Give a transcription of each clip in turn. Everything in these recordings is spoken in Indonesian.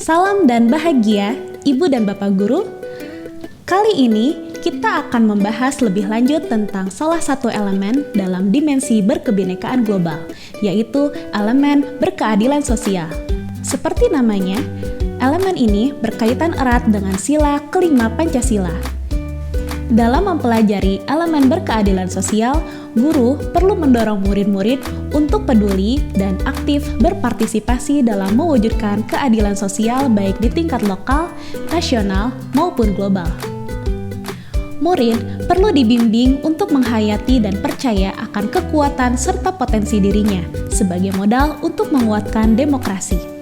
Salam dan bahagia, Ibu dan Bapak Guru. Kali ini kita akan membahas lebih lanjut tentang salah satu elemen dalam dimensi berkebinekaan global, yaitu elemen berkeadilan sosial. Seperti namanya, elemen ini berkaitan erat dengan sila kelima Pancasila. Dalam mempelajari elemen berkeadilan sosial, guru perlu mendorong murid-murid untuk peduli dan aktif berpartisipasi dalam mewujudkan keadilan sosial baik di tingkat lokal, nasional, maupun global. Murid perlu dibimbing untuk menghayati dan percaya akan kekuatan serta potensi dirinya sebagai modal untuk menguatkan demokrasi.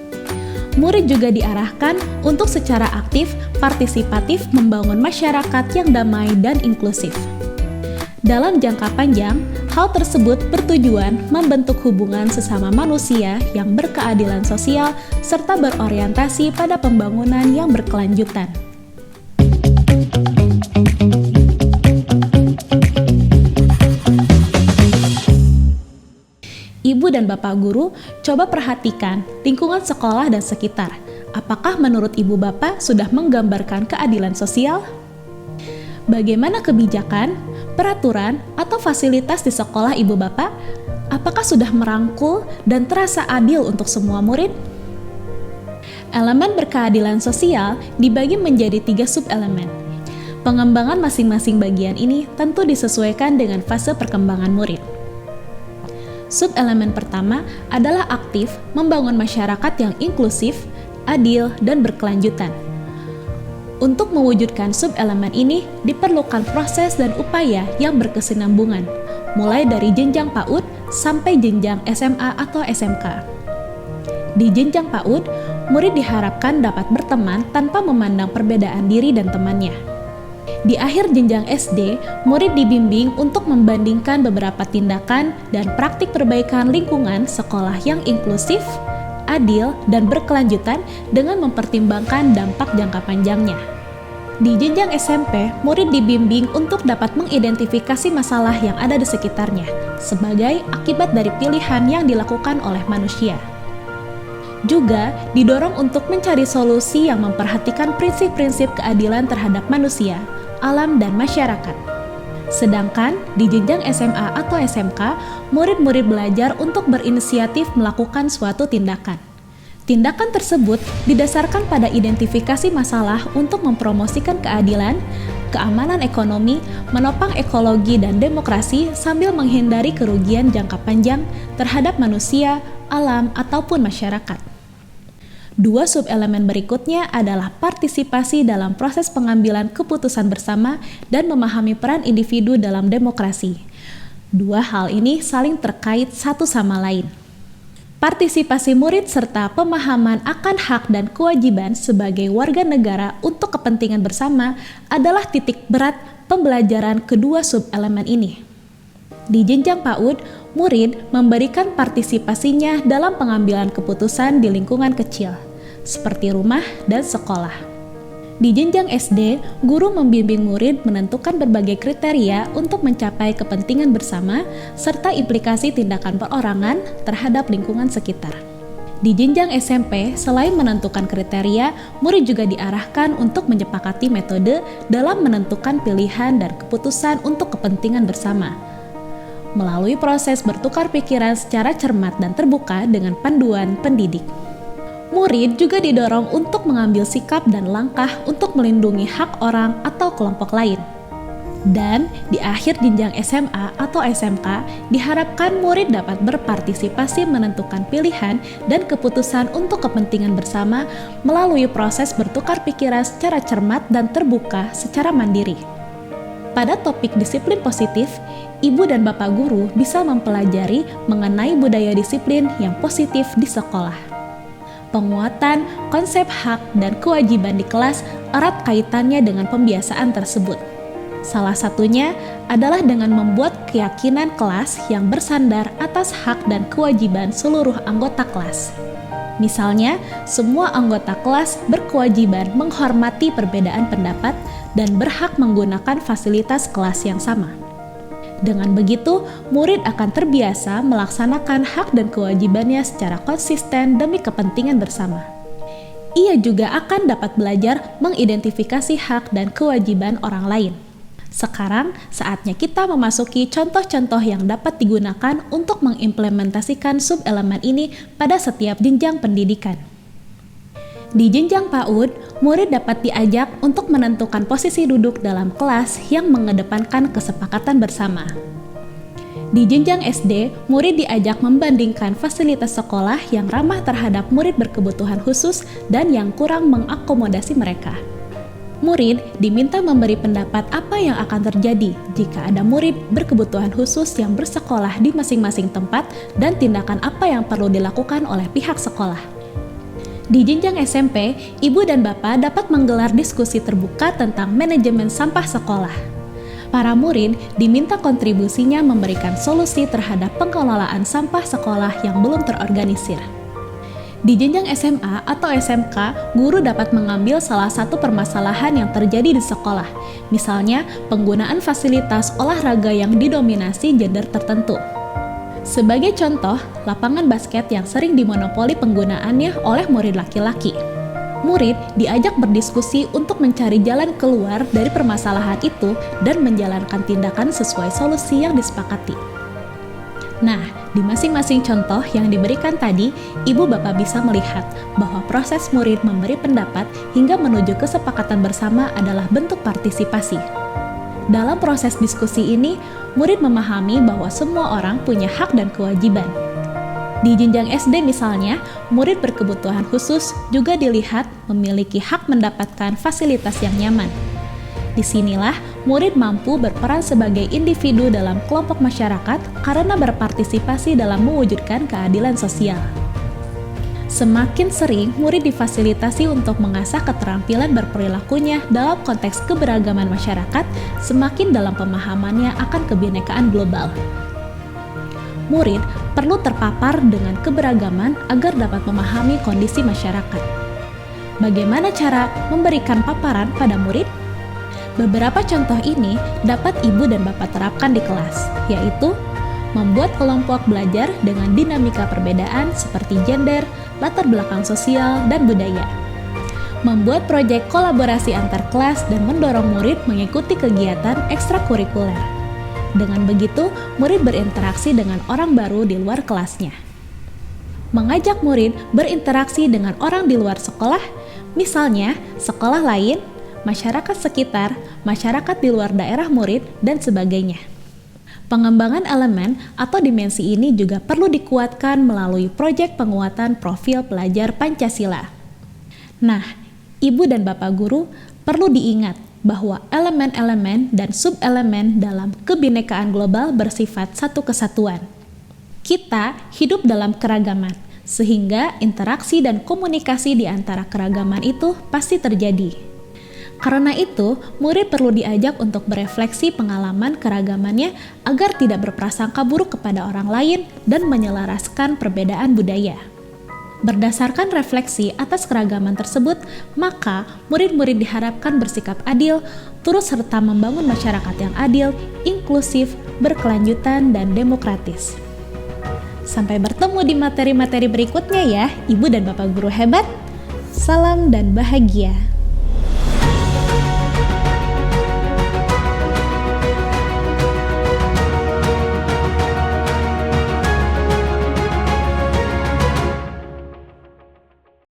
Murid juga diarahkan untuk secara aktif, partisipatif membangun masyarakat yang damai dan inklusif. Dalam jangka panjang, hal tersebut bertujuan membentuk hubungan sesama manusia yang berkeadilan sosial serta berorientasi pada pembangunan yang berkelanjutan. Ibu dan Bapak Guru, coba perhatikan lingkungan sekolah dan sekitar. Apakah menurut Ibu Bapak sudah menggambarkan keadilan sosial? Bagaimana kebijakan, peraturan, atau fasilitas di sekolah Ibu Bapak? Apakah sudah merangkul dan terasa adil untuk semua murid? Elemen berkeadilan sosial dibagi menjadi 3 subelemen. Pengembangan masing-masing bagian ini tentu disesuaikan dengan fase perkembangan murid. Subelemen pertama adalah aktif membangun masyarakat yang inklusif, adil, dan berkelanjutan. Untuk mewujudkan subelemen ini diperlukan proses dan upaya yang berkesinambungan, mulai dari jenjang PAUD sampai jenjang SMA atau SMK. Di jenjang PAUD, murid diharapkan dapat berteman tanpa memandang perbedaan diri dan temannya. Di akhir jenjang SD, murid dibimbing untuk membandingkan beberapa tindakan dan praktik perbaikan lingkungan sekolah yang inklusif, adil, dan berkelanjutan dengan mempertimbangkan dampak jangka panjangnya. Di jenjang SMP, murid dibimbing untuk dapat mengidentifikasi masalah yang ada di sekitarnya sebagai akibat dari pilihan yang dilakukan oleh manusia. Juga didorong untuk mencari solusi yang memperhatikan prinsip-prinsip keadilan terhadap manusia, alam, dan masyarakat. Sedangkan di jenjang SMA atau SMK, murid-murid belajar untuk berinisiatif melakukan suatu tindakan. Tindakan tersebut didasarkan pada identifikasi masalah untuk mempromosikan keadilan, keamanan ekonomi, menopang ekologi dan demokrasi sambil menghindari kerugian jangka panjang terhadap manusia, alam, ataupun masyarakat. 2 subelemen berikutnya adalah partisipasi dalam proses pengambilan keputusan bersama dan memahami peran individu dalam demokrasi. 2 hal ini saling terkait satu sama lain. Partisipasi murid serta pemahaman akan hak dan kewajiban sebagai warga negara untuk kepentingan bersama adalah titik berat pembelajaran kedua subelemen ini. Di jenjang PAUD, murid memberikan partisipasinya dalam pengambilan keputusan di lingkungan kecil, seperti rumah dan sekolah. Di jenjang SD, guru membimbing murid menentukan berbagai kriteria untuk mencapai kepentingan bersama serta implikasi tindakan perorangan terhadap lingkungan sekitar. Di jenjang SMP, selain menentukan kriteria, murid juga diarahkan untuk menyepakati metode dalam menentukan pilihan dan keputusan untuk kepentingan bersama, melalui proses bertukar pikiran secara cermat dan terbuka dengan panduan pendidik. Murid juga didorong untuk mengambil sikap dan langkah untuk melindungi hak orang atau kelompok lain. Dan di akhir jenjang SMA atau SMK, diharapkan murid dapat berpartisipasi menentukan pilihan dan keputusan untuk kepentingan bersama melalui proses bertukar pikiran secara cermat dan terbuka secara mandiri. Pada topik disiplin positif, Ibu dan Bapak Guru bisa mempelajari mengenai budaya disiplin yang positif di sekolah. Penguatan konsep hak dan kewajiban di kelas erat kaitannya dengan pembiasaan tersebut. Salah satunya adalah dengan membuat keyakinan kelas yang bersandar atas hak dan kewajiban seluruh anggota kelas. Misalnya, semua anggota kelas berkewajiban menghormati perbedaan pendapat dan berhak menggunakan fasilitas kelas yang sama. Dengan begitu, murid akan terbiasa melaksanakan hak dan kewajibannya secara konsisten demi kepentingan bersama. Ia juga akan dapat belajar mengidentifikasi hak dan kewajiban orang lain. Sekarang, saatnya kita memasuki contoh-contoh yang dapat digunakan untuk mengimplementasikan sub-elemen ini pada setiap jenjang pendidikan. Di jenjang PAUD, murid dapat diajak untuk menentukan posisi duduk dalam kelas yang mengedepankan kesepakatan bersama. Di jenjang SD, murid diajak membandingkan fasilitas sekolah yang ramah terhadap murid berkebutuhan khusus dan yang kurang mengakomodasi mereka. Murid diminta memberi pendapat apa yang akan terjadi jika ada murid berkebutuhan khusus yang bersekolah di masing-masing tempat dan tindakan apa yang perlu dilakukan oleh pihak sekolah. Di jenjang SMP, ibu dan bapak dapat menggelar diskusi terbuka tentang manajemen sampah sekolah. Para murid diminta kontribusinya memberikan solusi terhadap pengelolaan sampah sekolah yang belum terorganisir. Di jenjang SMA atau SMK, guru dapat mengambil salah satu permasalahan yang terjadi di sekolah, misalnya penggunaan fasilitas olahraga yang didominasi gender tertentu. Sebagai contoh, lapangan basket yang sering dimonopoli penggunaannya oleh murid laki-laki. Murid diajak berdiskusi untuk mencari jalan keluar dari permasalahan itu dan menjalankan tindakan sesuai solusi yang disepakati. Nah, di masing-masing contoh yang diberikan tadi, ibu bapak bisa melihat bahwa proses murid memberi pendapat hingga menuju kesepakatan bersama adalah bentuk partisipasi. Dalam proses diskusi ini, murid memahami bahwa semua orang punya hak dan kewajiban. Di jenjang SD misalnya, murid berkebutuhan khusus juga dilihat memiliki hak mendapatkan fasilitas yang nyaman. Disinilah murid mampu berperan sebagai individu dalam kelompok masyarakat karena berpartisipasi dalam mewujudkan keadilan sosial. Semakin sering murid difasilitasi untuk mengasah keterampilan berperilakunya dalam konteks keberagaman masyarakat, semakin dalam pemahamannya akan kebinekaan global. Murid perlu terpapar dengan keberagaman agar dapat memahami kondisi masyarakat. Bagaimana cara memberikan paparan pada murid? Beberapa contoh ini dapat ibu dan bapak terapkan di kelas, yaitu membuat kelompok belajar dengan dinamika perbedaan seperti gender, latar belakang sosial, dan budaya. Membuat proyek kolaborasi antar kelas dan mendorong murid mengikuti kegiatan ekstrakurikuler. Dengan begitu, murid berinteraksi dengan orang baru di luar kelasnya. Mengajak murid berinteraksi dengan orang di luar sekolah, misalnya sekolah lain, masyarakat sekitar, masyarakat di luar daerah murid, dan sebagainya. Pengembangan elemen atau dimensi ini juga perlu dikuatkan melalui proyek penguatan profil pelajar Pancasila. Nah, ibu dan bapak guru perlu diingat bahwa elemen-elemen dan sub-elemen dalam kebinekaan global bersifat satu kesatuan. Kita hidup dalam keragaman, sehingga interaksi dan komunikasi di antara keragaman itu pasti terjadi. Karena itu, murid perlu diajak untuk berefleksi pengalaman keragamannya agar tidak berprasangka buruk kepada orang lain dan menyelaraskan perbedaan budaya. Berdasarkan refleksi atas keragaman tersebut, maka murid-murid diharapkan bersikap adil, turut serta membangun masyarakat yang adil, inklusif, berkelanjutan, dan demokratis. Sampai bertemu di materi-materi berikutnya ya, Ibu dan Bapak Guru hebat. Salam dan bahagia.